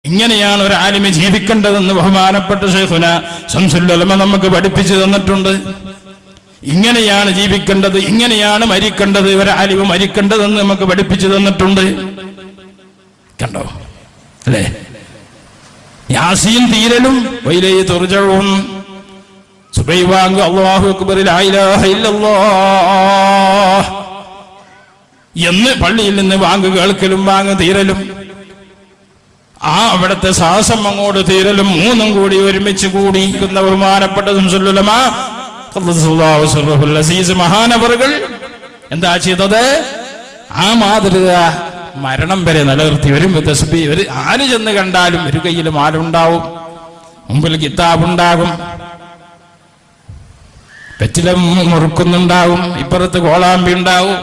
ഇങ്ങനെയാണ് ഒരു ആലിമ് ജീവിക്കേണ്ടതെന്ന് ബഹുമാനപ്പെട്ട ശൈഖുന ശംസുൽ ഉലമ നമുക്ക് പഠിപ്പിച്ചു തന്നിട്ടുണ്ട്. ഇങ്ങനെയാണ് ജീവിക്കേണ്ടത്, ഇങ്ങനെയാണ് മരിക്കേണ്ടത്, ഒരു ആലിമ് മരിക്കേണ്ടതെന്ന് നമുക്ക് പഠിപ്പിച്ചു തന്നിട്ടുണ്ട്. കണ്ടോ അല്ലേ? യാസീൻ തീരലും വൈലൈഹി തുർജഊൻ, സുബഹി ബാങ്ക്, അല്ലാഹു അക്ബർ, ലാ ഇലാഹ ഇല്ലല്ലാഹ് എന്ന് പള്ളിയിൽ നിന്ന് ബാങ്ക് കേൾക്കലും ബാങ്ക് തീരലും അവിടുത്തെ ശ്വാസം അങ്ങോട്ട് തീരലും മൂന്നും കൂടി ഒരുമിച്ച് കൂടിയിരിക്കുന്ന ബഹുമാനപ്പെട്ട ശംസുൽ ഉലമ മഹാനവറുകൾ എന്താ ചെയ്തത്? ആ മാതൃക മരണം വരെ നിലനിർത്തി. ഒരു ആര് ചെന്ന് കണ്ടാലും ഒരു കയ്യിൽ മാലുണ്ടാവും, മുമ്പിൽ കിതാബുണ്ടാകും, പെറ്റില മുറുക്കുന്നുണ്ടാവും, ഇപ്പുറത്ത് കോളാമ്പി ഉണ്ടാവും.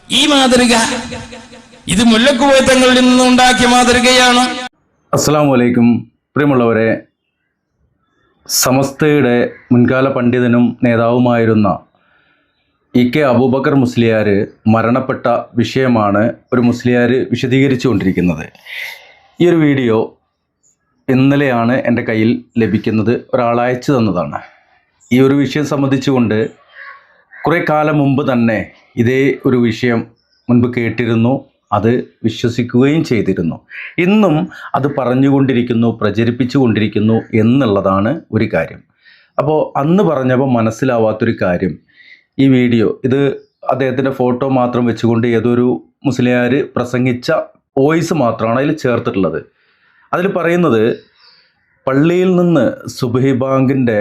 ഈ മാതൃക ഇത് മുല്ലക്കുപോയ തങ്ങളിൽ നിന്നുണ്ടാക്കിയ മാതൃകയാണ്. അസ്സലാമു അലൈക്കും. പ്രിയമുള്ളവരെ, സമസ്തയുടെ മുൻകാല പണ്ഡിതനും നേതാവുമായിരുന്ന ഇ.കെ. അബൂബക്കർ മുസ്ലിയാർ മരണപ്പെട്ട വിഷയമാണ് ഒരു മുസ്ലിയാർ വിശദീകരിച്ചു കൊണ്ടിരിക്കുന്നത്. ഈ ഒരു വീഡിയോ ഇന്നലെയാണ് എൻ്റെ കയ്യിൽ ലഭിക്കുന്നത്. ഒരാൾ അയച്ചു തന്നതാണ്. ഈ ഒരു വിഷയം സംബന്ധിച്ചുകൊണ്ട് കുറേ കാലം മുമ്പ് തന്നെ ഇതേ ഒരു വിഷയം മുൻപ് കേട്ടിരുന്നു, അത് വിശ്വസിക്കുകയും ചെയ്തിരുന്നു. ഇന്നും അത് പറഞ്ഞുകൊണ്ടിരിക്കുന്നു, പ്രചരിപ്പിച്ചു കൊണ്ടിരിക്കുന്നു എന്നുള്ളതാണ് ഒരു കാര്യം. അപ്പോൾ അന്ന് പറഞ്ഞപ്പോൾ മനസ്സിലാവാത്തൊരു കാര്യം, ഈ വീഡിയോ ഇത് അദ്ദേഹത്തിൻ്റെ ഫോട്ടോ മാത്രം വെച്ചുകൊണ്ട് ഏതൊരു മുസ്ലിയാർ പ്രസംഗിച്ച വോയിസ് മാത്രമാണ് അതിൽ ചേർത്തിട്ടുള്ളത്. അതിൽ പറയുന്നത് പള്ളിയിൽ നിന്ന് സുബ്ഹി ബാങ്കിൻ്റെ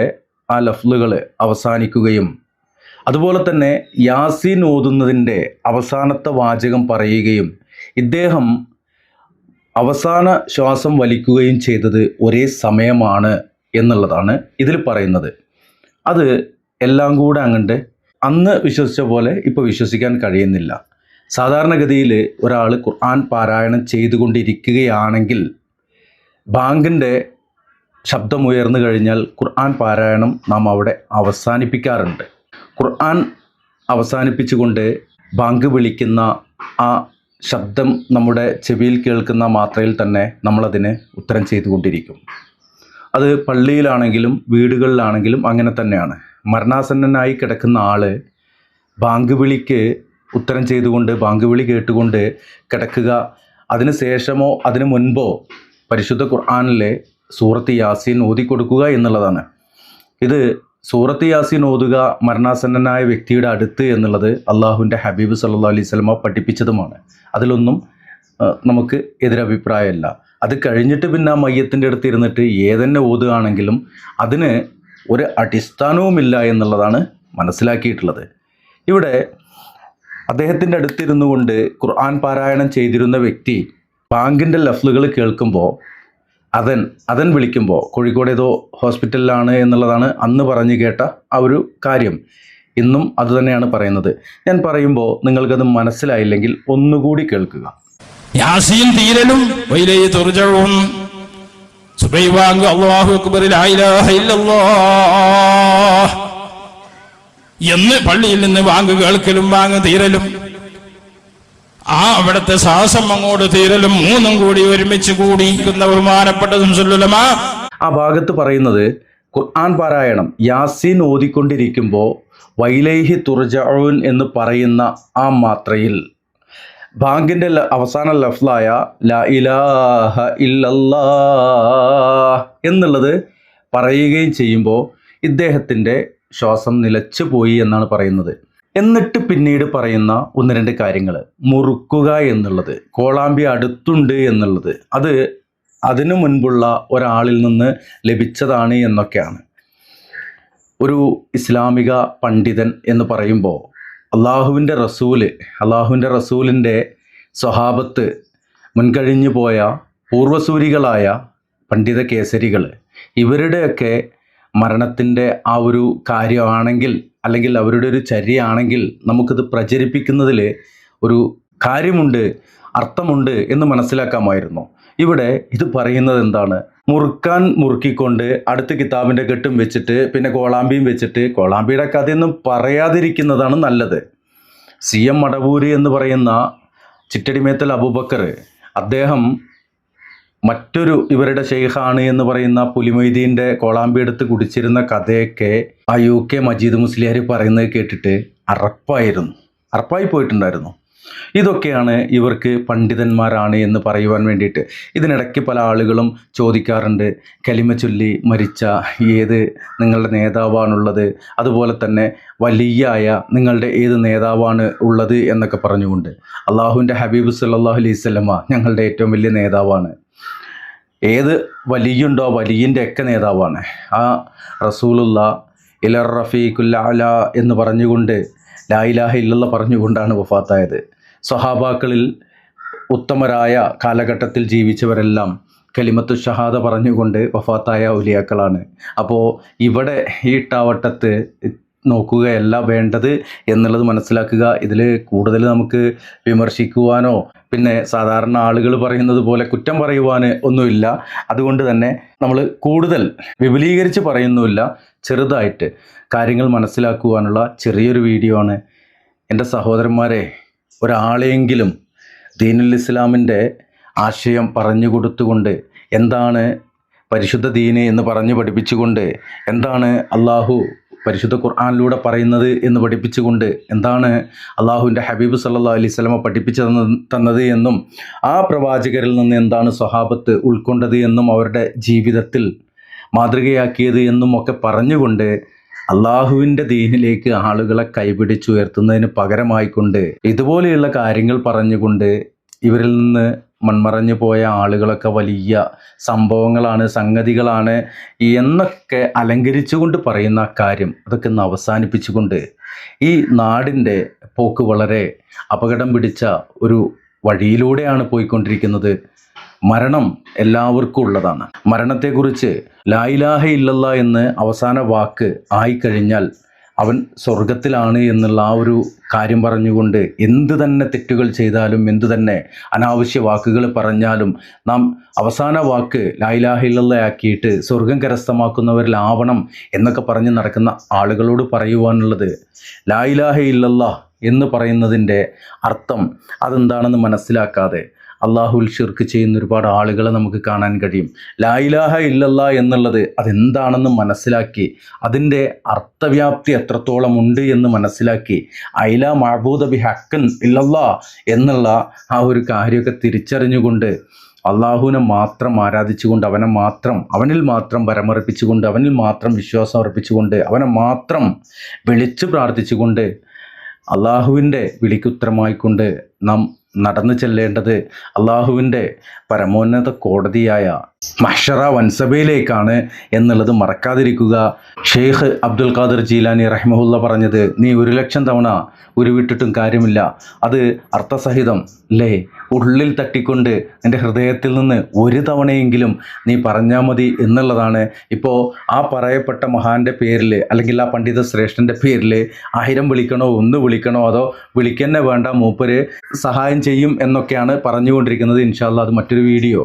ആ ലഫ്ലുകൾ അവസാനിക്കുകയും അതുപോലെ തന്നെ യാസീൻ ഓതുന്നതിൻ്റെ അവസാനത്തെ വാചകം പറയുകയും ഇദ്ദേഹം അവസാന ശ്വാസം വലിക്കുകയും ചെയ്തത് ഒരേ സമയമാണ് എന്നുള്ളതാണ് ഇതിൽ പറയുന്നത്. അത് എല്ലാം കൂടെ അങ്ങോട്ട് അന്ന് വിശ്വസിച്ച പോലെ ഇപ്പോൾ വിശ്വസിക്കാൻ കഴിയുന്നില്ല. സാധാരണഗതിയിൽ ഒരാൾ ഖുർആൻ പാരായണം ചെയ്തുകൊണ്ടിരിക്കുകയാണെങ്കിൽ ബാങ്കിൻ്റെ ശബ്ദം ഉയർന്നു കഴിഞ്ഞാൽ ഖുർആൻ പാരായണം നാം അവിടെ അവസാനിപ്പിക്കാറുണ്ട്. ഖുർആൻ അവസാനിപ്പിച്ചുകൊണ്ട് ബാങ്ക് വിളിക്കുന്ന ആ ശബ്ദം നമ്മുടെ ചെവിയിൽ കേൾക്കുന്ന മാത്രയിൽ തന്നെ നമ്മളതിന് ഉത്തരം ചെയ്തുകൊണ്ടിരിക്കും. അത് പള്ളിയിലാണെങ്കിലും വീടുകളിലാണെങ്കിലും അങ്ങനെ തന്നെയാണ്. മരണാസന്നനായി കിടക്കുന്ന ആൾ ബാങ്ക് വിളിക്ക് ഉത്തരം ചെയ്തുകൊണ്ട് ബാങ്ക് വിളി കേട്ടുകൊണ്ട് കിടക്കുക. അതിന് ശേഷമോ അതിന് മുൻപോ പരിശുദ്ധ ഖുർആനിലെ സൂറത്ത് യാസീൻ ഓതിക്കൊടുക്കുക എന്നുള്ളതാണ്. ഇത് സൂറത്ത് യാസീൻ ഓതുക മരണാസന്നനായ വ്യക്തിയുടെ അടുത്ത് എന്നുള്ളത് അള്ളാഹുവിൻ്റെ ഹബീബ് സല്ലല്ലാഹു അലൈഹി വസല്ലമ പഠിപ്പിച്ചതുമാണ്. അതിലൊന്നും നമുക്ക് എതിരഭിപ്രായമല്ല. അത് കഴിഞ്ഞിട്ട് പിന്നെ ആ മയ്യത്തിൻ്റെ അടുത്ത് ഇരുന്നിട്ട് ഏതെന്നെ ഓതുകയാണെങ്കിലും അതിന് ഒരു അടിസ്ഥാനവുമില്ല എന്നുള്ളതാണ് മനസ്സിലാക്കിയിട്ടുള്ളത്. ഇവിടെ അദ്ദേഹത്തിൻ്റെ അടുത്തിരുന്നു കൊണ്ട് ഖുർആൻ പാരായണം ചെയ്തിരുന്ന വ്യക്തി ബാങ്കിൻ്റെ ലഫ്ലുകൾ കേൾക്കുമ്പോൾ അതൻ വിളിക്കുമ്പോൾ, കോഴിക്കോട് ഏതോ ഹോസ്പിറ്റലിലാണ് എന്നുള്ളതാണ് അന്ന് പറഞ്ഞു കേട്ട ആ ഒരു കാര്യം. ഇന്നും അതുതന്നെയാണ് പറയുന്നത്. ഞാൻ പറയുമ്പോൾ നിങ്ങൾക്കത് മനസ്സിലായില്ലെങ്കിൽ ഒന്നുകൂടി കേൾക്കുക. യാസീൻ തീരലും വൈലൈഹി തുർജഊൻ, സുബഹി ബാങ്ക്, അല്ലാഹു അക്ബർ, ലാ ഇലാഹ ഇല്ലല്ലാഹ് എന്ന് പള്ളിയിൽ നിന്ന് ബാങ്ക് കേൾക്കലും ബാങ്ക് തീരലും അവിടുത്തെ ശ്വാസം അങ്ങോട്ട് തീരലും മൂന്നും കൂടി ഒരുമിച്ച് കൂടിയിരിക്കുന്ന ബഹുമാനപ്പെട്ട ശംസുൽ ഉലമ ആ ഭാഗത്ത് പറയുന്നത് ഖുർആൻ പാരായണം യാസീൻ ഓതിക്കൊണ്ടിരിക്കുമ്പോൾ വൈലൈഹി തുർജഊൻ എന്ന് പറയുന്ന ആ മാത്രയിൽ ബാങ്കിൻ്റെ അവസാന ലഫ്ലായ ലാ ഇലാഹ ഇല്ലല്ലാഹ് എന്നുള്ളത് പറയുകയും ചെയ്യുമ്പോൾ ഇദ്ദേഹത്തിൻ്റെ ശ്വാസം നിലച്ചു പോയി എന്നാണ് പറയുന്നത്. എന്നിട്ട് പിന്നീട് പറയുന്ന ഒന്ന് രണ്ട് കാര്യങ്ങൾ, മുറുക്കുക എന്നുള്ളത്, കോളാമ്പി അടുത്തുണ്ട് എന്നുള്ളത്, അത് അതിനു മുൻപുള്ള ഒരാളിൽ നിന്ന് ലഭിച്ചതാണ് എന്നൊക്കെയാണ്. ഒരു ഇസ്ലാമിക പണ്ഡിതൻ എന്ന് പറയുമ്പോൾ അള്ളാഹുവിൻ്റെ റസൂലിൻ്റെ സ്വഹാബത്ത്, മുൻകഴിഞ്ഞു പോയ പൂർവസൂരികളായ പണ്ഡിത കേസരികൾ, ഇവരുടെയൊക്കെ മരണത്തിൻ്റെ ആ ഒരു കാര്യമാണെങ്കിൽ അല്ലെങ്കിൽ അവരുടെ ഒരു ചര്യയാണെങ്കിൽ നമുക്കിത് പ്രചരിപ്പിക്കുന്നതിൽ ഒരു കാര്യമുണ്ട്, അർത്ഥമുണ്ട് എന്ന് മനസ്സിലാക്കാമായിരുന്നു. ഇവിടെ ഇത് പറയുന്നത് എന്താണ്? മുറുക്കിക്കൊണ്ട് അടുത്ത കിതാബിൻ്റെ കെട്ടും വെച്ചിട്ട് പിന്നെ കോളാമ്പിയും വെച്ചിട്ട്, കോളാമ്പിയുടെ കഥയൊന്നും പറയാതിരിക്കുന്നതാണ് നല്ലത്. CM മടവൂര് എന്ന് പറയുന്ന ചിറ്റടിമേത്തൽ അബൂബക്കർ, അദ്ദേഹം മറ്റൊരു ഇവരുടെ ഷെയ്ഖാണ് എന്ന് പറയുന്ന പുലിമൊയ്തീൻ്റെ കോളാമ്പി എടുത്ത് കുടിച്ചിരുന്ന കഥയൊക്കെ ആ UK മജീദ് മുസ്ലിയാർ പറയുന്നത് കേട്ടിട്ട് അറപ്പായി പോയിട്ടുണ്ടായിരുന്നു. ഇതൊക്കെയാണ് ഇവർക്ക് പണ്ഡിതന്മാരാണ് എന്ന് പറയുവാൻ വേണ്ടിയിട്ട്. ഇതിനിടയ്ക്ക് പല ആളുകളും ചോദിക്കാറുണ്ട്, കലിമ ചൊല്ലി മരിച്ച ഏത് നിങ്ങളുടെ നേതാവാണുള്ളത്, അതുപോലെ തന്നെ വലിയായ നിങ്ങളുടെ ഏത് നേതാവാണ് ഉള്ളത് എന്നൊക്കെ പറഞ്ഞുകൊണ്ട്. അള്ളാഹുവിൻ്റെ ഹബീബ് സല്ലല്ലാഹു അലൈഹി വസല്ലമ ഞങ്ങളുടെ ഏറ്റവും വലിയ നേതാവാണ്. ഏത് വലിയുണ്ടോ വലിയൻ്റെ ഒക്കെ നേതാവാണ്. ആ റസൂലുള്ള ഇലർ റഫീഖുൽ അല എന്ന് പറഞ്ഞുകൊണ്ട് ലാ ഇലാഹ ഇല്ലല്ലാഹ് പറഞ്ഞുകൊണ്ടാണ് വഫാത്തായത്. സ്വഹാബാക്കളിൽ ഉത്തമരായ കാലഘട്ടത്തിൽ ജീവിച്ചവരെല്ലാം കലിമത്തു ഷഹാദ പറഞ്ഞുകൊണ്ട് വഫാത്തായ ഔലിയാക്കളാണ്. അപ്പോൾ ഇവിടെ ഈ ഇട്ടാവട്ടത്ത് നോക്കുകയല്ല വേണ്ടത് എന്നുള്ളത് മനസ്സിലാക്കുക. ഇതിൽ കൂടുതൽ നമുക്ക് വിമർശിക്കുവാനോ പിന്നെ സാധാരണ ആളുകൾ പറയുന്നത് പോലെ കുറ്റം പറയുവാൻ ഒന്നുമില്ല. അതുകൊണ്ട് തന്നെ നമ്മൾ കൂടുതൽ വിപുലീകരിച്ച് പറയുന്നുമില്ല. ചെറുതായിട്ട് കാര്യങ്ങൾ മനസ്സിലാക്കുവാനുള്ള ചെറിയൊരു വീഡിയോ ആണ്. എൻ്റെ സഹോദരന്മാരെ, ഒരാളെയെങ്കിലും ദീനുൽ ഇസ്ലാമിൻ്റെ ആശയം പറഞ്ഞു കൊടുത്തുകൊണ്ട്, എന്താണ് പരിശുദ്ധ ദീന് എന്ന് പറഞ്ഞു പഠിപ്പിച്ചുകൊണ്ട്, എന്താണ് അള്ളാഹു പരിശുദ്ധ ഖുർആനിലൂടെ പറയുന്നത് എന്ന് പഠിപ്പിച്ചുകൊണ്ട്, എന്താണ് അള്ളാഹുവിൻ്റെ ഹബീബ് സല്ലല്ലാഹു അലൈഹി വസല്ലമ പഠിപ്പിച്ചു തന്നത് എന്നും ആ പ്രവാചകരിൽ നിന്ന് എന്താണ് സ്വഹാബത്ത് ഉൾക്കൊണ്ടത് എന്നും അവരുടെ ജീവിതത്തിൽ മാതൃകയാക്കിയത് എന്നും ഒക്കെ പറഞ്ഞുകൊണ്ട് അള്ളാഹുവിൻ്റെ ദീനിലേക്ക് ആളുകളെ കൈപിടിച്ചുയർത്തുന്നതിന് പകരമായിക്കൊണ്ട് ഇതുപോലെയുള്ള കാര്യങ്ങൾ പറഞ്ഞുകൊണ്ട് ഇവരിൽ നിന്ന് മൺമറഞ്ഞു പോയ ആളുകളൊക്കെ വലിയ സംഭവങ്ങളാണ്, സംഗതികളാണ് എന്നൊക്കെ അലങ്കരിച്ചുകൊണ്ട് പറയുന്ന കാര്യം അതൊക്കെ ഒന്ന് അവസാനിപ്പിച്ചുകൊണ്ട് ഈ നാടിൻ്റെ പോക്ക് വളരെ അപകടം പിടിച്ച ഒരു വഴിയിലൂടെയാണ് പോയിക്കൊണ്ടിരിക്കുന്നത്. മരണം എല്ലാവർക്കും ഉള്ളതാണ്. മരണത്തെക്കുറിച്ച് ലാ ഇലാഹ ഇല്ലല്ലാഹ് എന്ന് അവസാന വാക്ക് ആയിക്കഴിഞ്ഞാൽ അവൻ സ്വർഗത്തിലാണ് എന്നുള്ള ആ ഒരു കാര്യം പറഞ്ഞുകൊണ്ട് എന്ത് തന്നെ തെറ്റുകൾ ചെയ്താലും, എന്ത് തന്നെ അനാവശ്യ വാക്കുകൾ പറഞ്ഞാലും നാം അവസാന വാക്ക് ലാ ഇലാഹ ഇല്ലല്ലാഹ് ആക്കിയിട്ട് സ്വർഗം കരസ്ഥമാക്കുന്നവരിലാവണം എന്നൊക്കെ പറഞ്ഞ് നടക്കുന്ന ആളുകളോട് പറയുവാനുള്ളത്, ലാ ഇലാഹ ഇല്ലല്ലാഹ് എന്ന് പറയുന്നതിൻ്റെ അർത്ഥം അതെന്താണെന്ന് മനസ്സിലാക്കാതെ അള്ളാഹുൽ ഷിർക്ക് ചെയ്യുന്ന ഒരുപാട് ആളുകളെ നമുക്ക് കാണാൻ കഴിയും. ലാ ഇലാഹ ഇല്ലല്ലാഹ് എന്നുള്ളത് അതെന്താണെന്ന് മനസ്സിലാക്കി അതിൻ്റെ അർത്ഥവ്യാപ്തി എത്രത്തോളം ഉണ്ട് എന്ന് മനസ്സിലാക്കി ഐലാ മഅബൂദ ബിഹഖ്ൻ ഇല്ലല്ലാഹ് എന്നുള്ള ആ ഒരു കാര്യമൊക്കെ തിരിച്ചറിഞ്ഞുകൊണ്ട് അള്ളാഹുവിനെ മാത്രം ആരാധിച്ചുകൊണ്ട് അവനിൽ മാത്രം പരമർപ്പിച്ചുകൊണ്ട് അവനിൽ മാത്രം വിശ്വാസം അർപ്പിച്ചുകൊണ്ട് അവനെ മാത്രം വിളിച്ചു പ്രാർത്ഥിച്ചുകൊണ്ട് അള്ളാഹുവിൻ്റെ വിളിക്കുത്തരമായിക്കൊണ്ട് നാം നടന്നു ചെല്ലേണ്ടത് അള്ളാഹുവിൻ്റെ പരമോന്നത കോടതിയായ മഹ്ശറ വൻസഭയിലേക്കാണ് എന്നുള്ളത് മറക്കാതിരിക്കുക. ഷെയ്ഖ് അബ്ദുൽ ഖാദിർ ജീലാനി റഹിമഹുല്ല പറഞ്ഞത്, നീ 1,00,000 തവണ ഉരുവിട്ടിട്ടും കാര്യമില്ല, അത് അർത്ഥസഹിതം അല്ലേ ഉള്ളിൽ തട്ടിക്കൊണ്ട് നിൻ്റെ ഹൃദയത്തിൽ നിന്ന് ഒരു തവണയെങ്കിലും നീ പറഞ്ഞാൽ മതി എന്നുള്ളതാണ്. ഇപ്പോൾ ആ പറയപ്പെട്ട മഹാൻ്റെ പേരിൽ അല്ലെങ്കിൽ ആ പണ്ഡിത ശ്രേഷ്ഠൻ്റെ പേരിൽ 1000 വിളിക്കണോ 1 വിളിക്കണോ അതോ വിളിക്കന്നെ വേണ്ട, മൂപ്പര് സഹായം ചെയ്യും എന്നൊക്കെയാണ് പറഞ്ഞുകൊണ്ടിരിക്കുന്നത്. ഇൻഷാ അല്ലാഹ് അത് മറ്റൊരു വീഡിയോ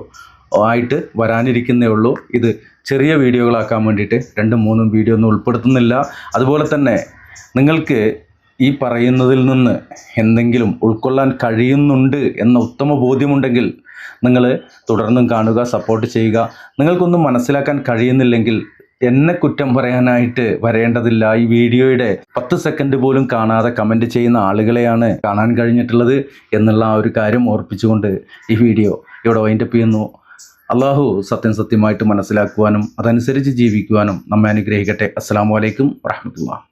ആയിട്ട് വരാനിരിക്കുന്നേ ഉള്ളൂ. ഇത് ചെറിയ വീഡിയോകളാക്കാൻ വേണ്ടിയിട്ട് 2-3 വീഡിയോ ഒന്നും ഉൾപ്പെടുത്തുന്നില്ല. അതുപോലെ തന്നെ നിങ്ങൾക്ക് ഈ പറയുന്നതിൽ നിന്ന് എന്തെങ്കിലും ഉൾക്കൊള്ളാൻ കഴിയുന്നുണ്ട് എന്ന ഉത്തമ ബോധ്യമുണ്ടെങ്കിൽ നിങ്ങൾ തുടർന്നും കാണുക, സപ്പോർട്ട് ചെയ്യുക. നിങ്ങൾക്കൊന്നും മനസ്സിലാക്കാൻ കഴിയുന്നില്ലെങ്കിൽ എന്നെ കുറ്റം പറയാനായിട്ട് വരേണ്ടതില്ല. ഈ വീഡിയോയുടെ 10 സെക്കൻഡ് പോലും കാണാതെ കമൻറ്റ് ചെയ്യുന്ന ആളുകളെയാണ് കാണാൻ കഴിഞ്ഞിട്ടുള്ളത് എന്നുള്ള ആ ഒരു കാര്യം ഓർപ്പിച്ചുകൊണ്ട് ഈ വീഡിയോ ഇവിടെ വൈൻഡപ്പ് ചെയ്യുന്നു. അള്ളാഹു സത്യമായിട്ട് മനസ്സിലാക്കുവാനും അതനുസരിച്ച് ജീവിക്കുവാനും നമ്മെ അനുഗ്രഹിക്കട്ടെ. അസ്സലാമു അലൈക്കും വറഹ്മത്തുള്ളാഹി.